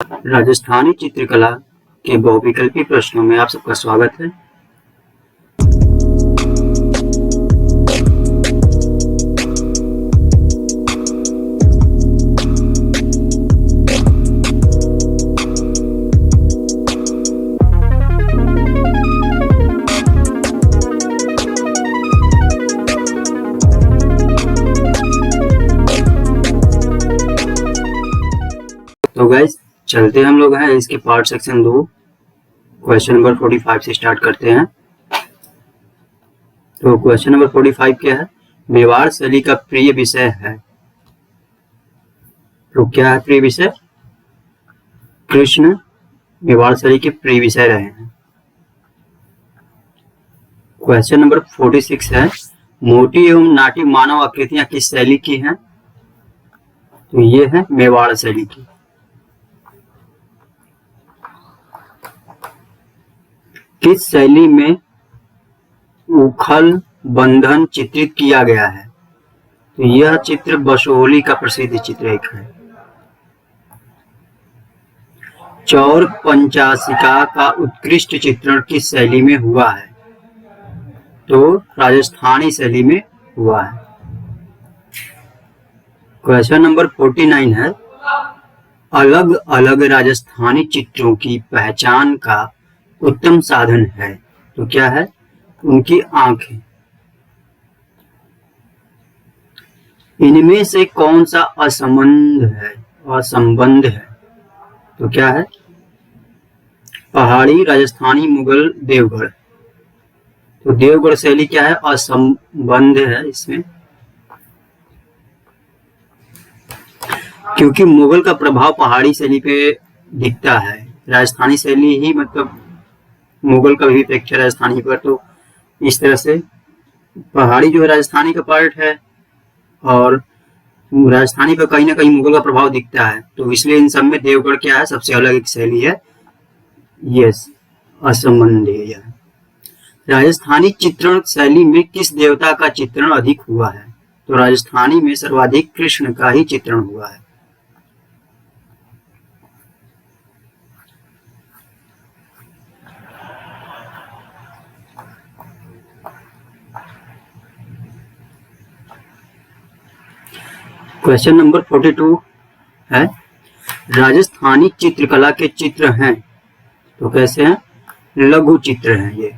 राजस्थानी चित्रकला के बहुविकल्पी प्रश्नों में आप सबका स्वागत है। तो गाइस चलते हम लोग हैं इसके पार्ट सेक्शन 2 क्वेश्चन नंबर 45 से स्टार्ट करते हैं। तो क्वेश्चन नंबर 45 क्या है? मेवाड़ शैली का प्रिय विषय है। तो क्या है प्रिय विषय? कृष्ण मेवाड़ शैली के प्रिय विषय रहे हैं। क्वेश्चन नंबर 46 है मोटी एवं नाटी मानव आकृतियां किस शैली की हैं? तो ये है मेवाड़ शैली की। किस शैली में उखल बंधन चित्रित किया गया है? तो यह चित्र बसोहली का प्रसिद्ध चित्र एक है। चौर पंचाशिका का उत्कृष्ट चित्रण किस शैली में हुआ है? तो राजस्थानी शैली में हुआ है। क्वेश्चन नंबर 49 है अलग अलग राजस्थानी चित्रों की पहचान का उत्तम साधन है। तो क्या है? उनकी आंखें। इनमें से कौन सा असंबंध है? तो क्या है? पहाड़ी, राजस्थानी, मुगल, देवगढ़। तो देवगढ़ शैली क्या है? असंबंध है इसमें, क्योंकि मुगल का प्रभाव पहाड़ी शैली पे दिखता है। राजस्थानी शैली ही मतलब मुगल का भी इफेक्ट है राजस्थानी पर। तो इस तरह से पहाड़ी जो है राजस्थानी का पार्ट है और राजस्थानी पर कहीं ना कहीं मुगल का प्रभाव दिखता है। तो इसलिए इन सब में देवगढ़ क्या है? सबसे अलग एक शैली है। यस, असंबंधीय। राजस्थानी चित्रण शैली में किस देवता का चित्रण अधिक हुआ है? तो राजस्थानी में सर्वाधिक कृष्ण का ही चित्रण हुआ है। क्वेश्चन नंबर 42 है राजस्थानी चित्रकला के चित्र हैं। तो कैसे हैं? लघु चित्र हैं ये।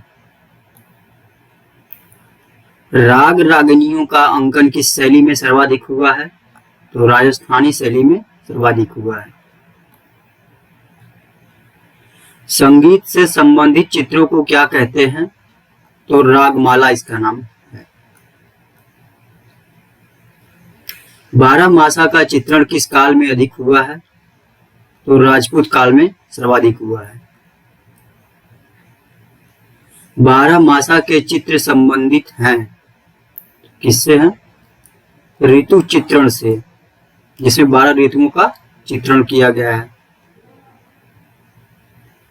राग रागनियों का अंकन किस शैली में सर्वाधिक हुआ है? तो राजस्थानी शैली में सर्वाधिक हुआ है। संगीत से संबंधित चित्रों को क्या कहते हैं? तो रागमाला इसका नाम है। 12 मासा का चित्रण किस काल में अधिक हुआ है? तो राजपूत काल में सर्वाधिक हुआ है। 12 मासा के चित्र संबंधित हैं किससे हैं? ऋतु चित्रण से, जिसमें 12 ऋतुओं का चित्रण किया गया है।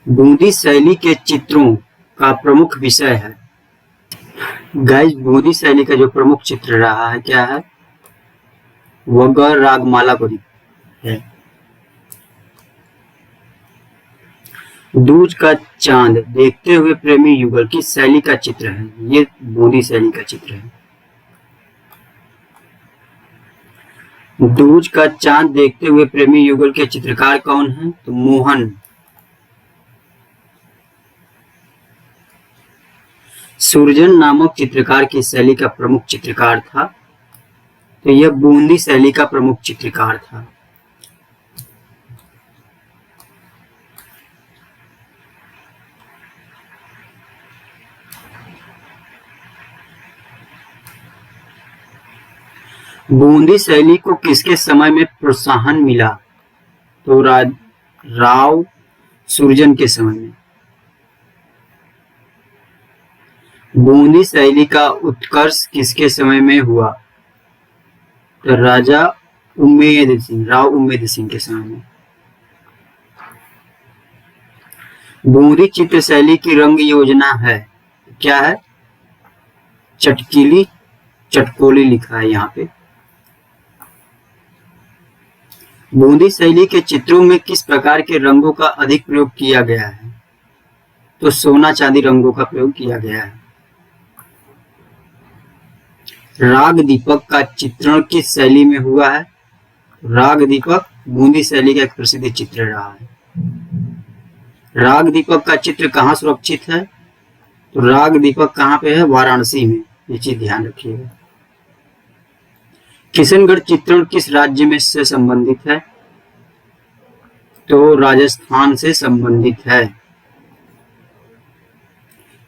बूंदी शैली के चित्रों का प्रमुख विषय है। गाइस बूंदी शैली का जो प्रमुख चित्र रहा है क्या है? वह रागमाला को है। दूज का चांद देखते हुए प्रेमी युगल की शैली का चित्र है। ये बूंदी शैली का चित्र है। दूज का चांद देखते हुए प्रेमी युगल के चित्रकार कौन है? तो मोहन। सूरजन नामक चित्रकार की शैली का प्रमुख चित्रकार था। तो यह बूंदी शैली का प्रमुख चित्रकार था। बूंदी शैली को किसके समय में प्रोत्साहन मिला? तो राव सूरजन के समय में। बूंदी शैली का उत्कर्ष किसके समय में हुआ? तो राजा उम्मेद सिंह, राव उम्मेद सिंह के समय में। बूंदी चित्र शैली की रंग योजना है क्या है? चटकीली चटकोली लिखा है यहाँ पे। बूंदी शैली के चित्रों में किस प्रकार के रंगों का अधिक प्रयोग किया गया है? तो सोना चांदी रंगों का प्रयोग किया गया है। राग दीपक का चित्रण किस शैली में हुआ है? राग दीपक बूंदी शैली का एक प्रसिद्ध चित्र रहा है। राग दीपक का चित्र कहाँ सुरक्षित है? तो राग दीपक कहाँ पे है? वाराणसी में। ये चीज ध्यान रखिएगा। किशनगढ़ चित्रण किस राज्य में से संबंधित है? तो राजस्थान से संबंधित है।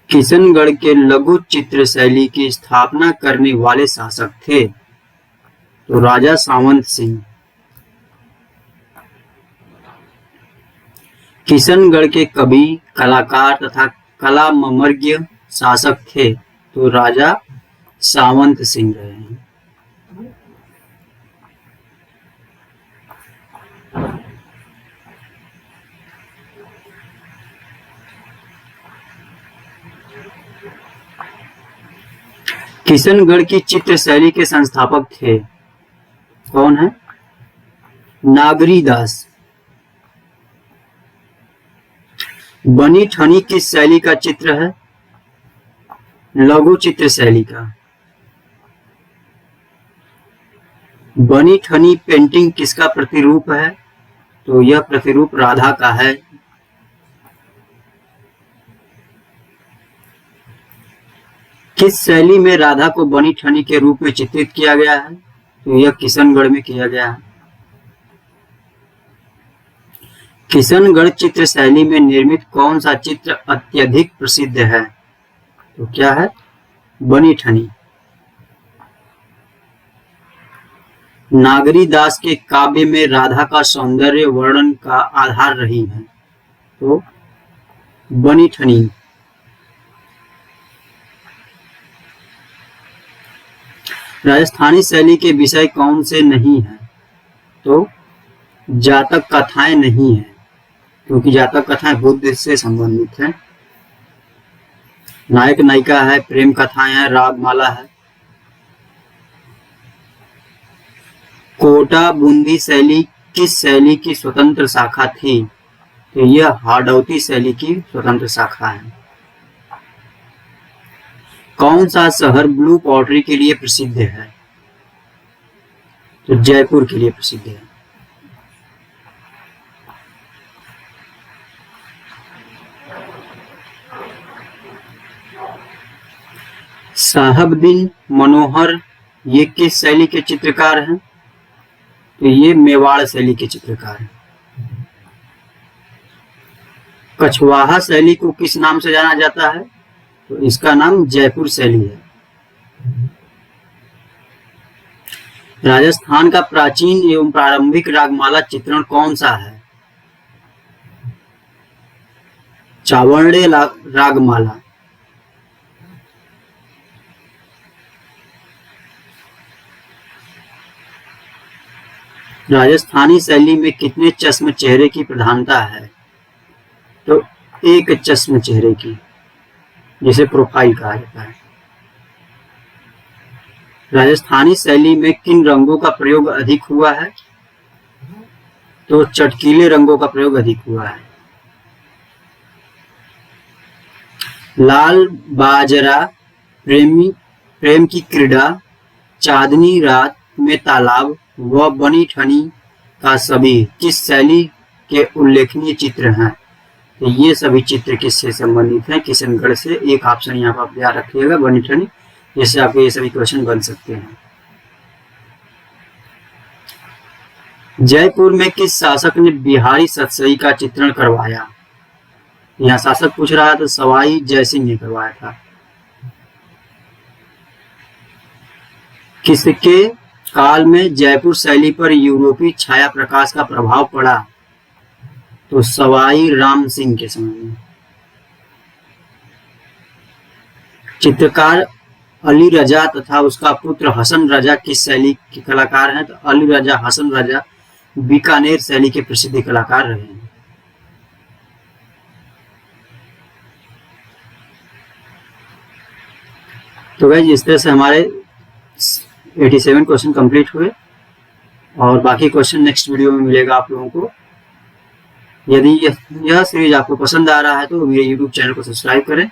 किशनगढ़ के लघु चित्र शैली की स्थापना करने वाले शासक थे? तो राजा सावंत सिंह। किशनगढ़ के कवि, कलाकार तथा कलामर्ग्य शासक थे? तो राजा सावंत सिंह रहे हैं। किशनगढ़ की चित्र शैली के संस्थापक थे? कौन है? नागरी दास। बनी ठनी किस शैली का चित्र है? लघु चित्र शैली का। बनी ठनी पेंटिंग किसका प्रतिरूप है? तो यह प्रतिरूप राधा का है। किस शैली में राधा को बनी ठनी के रूप में चित्रित किया गया है? तो यह किशनगढ़ में किया गया है। किशनगढ़ चित्र शैली में निर्मित कौन सा चित्र अत्यधिक प्रसिद्ध है? तो क्या है? बनी ठनी। नागरी दास के काव्य में राधा का सौंदर्य वर्णन का आधार रही है? तो बनी ठनी। राजस्थानी शैली के विषय कौन से नहीं है? तो जातक कथाएं नहीं है, क्योंकि जातक कथाएं बुद्ध से संबंधित है। नायक नायिका है, प्रेम कथाएं है, रागमाला है। कोटा बूंदी शैली किस शैली की स्वतंत्र शाखा थी? तो यह हाड़ौती शैली की स्वतंत्र शाखा है। कौन सा शहर ब्लू पॉटरी के लिए प्रसिद्ध है? तो जयपुर के लिए प्रसिद्ध है। साहबदीन मनोहर ये किस शैली के चित्रकार हैं? तो ये मेवाड़ शैली के चित्रकार हैं। कछवाहा शैली को किस नाम से जाना जाता है? तो इसका नाम जयपुर शैली है। राजस्थान का प्राचीन एवं प्रारंभिक रागमाला चित्रण कौन सा है? चावड़े रागमाला। राजस्थानी शैली में कितने चश्म चेहरे की प्रधानता है? तो एक चश्म चेहरे की, जिसे प्रोफाइल कहा जाता है। राजस्थानी शैली में किन रंगों का प्रयोग अधिक हुआ है? तो चटकीले रंगों का प्रयोग अधिक हुआ है। लाल बाजरा, प्रेम की क्रीड़ा, चांदनी रात में तालाब व बनी ठनी का सभी किस शैली के उल्लेखनीय चित्र हैं? तो ये सभी चित्र किससे संबंधित हैं? किशनगढ़ से। एक ऑप्शन यहाँ पर आप याद रखिएगा, बनी ठनी, जिससे आपके ये सभी क्वेश्चन बन सकते हैं। जयपुर में किस शासक ने बिहारी सतसई का चित्रण करवाया? यहाँ शासक पूछ रहा है, तो सवाई जयसिंह ने करवाया था। किसके काल में जयपुर शैली पर यूरोपीय छाया प्रकाश का प्रभाव पड़ा? तो सवाई राम सिंह के समय में। चित्रकार अली रजा तथा उसका पुत्र हसन रजा किस शैली के कलाकार हैं? तो अली रजा, हसन रजा बीकानेर शैली के प्रसिद्ध कलाकार रहे हैं। तो गाइस इस तरह से हमारे 87 क्वेश्चन कंप्लीट हुए। और बाकी क्वेश्चन नेक्स्ट वीडियो में मिलेगा आप लोगों को। यदि यह सीरीज आपको पसंद आ रहा है तो मेरे यूट्यूब चैनल को सब्सक्राइब करें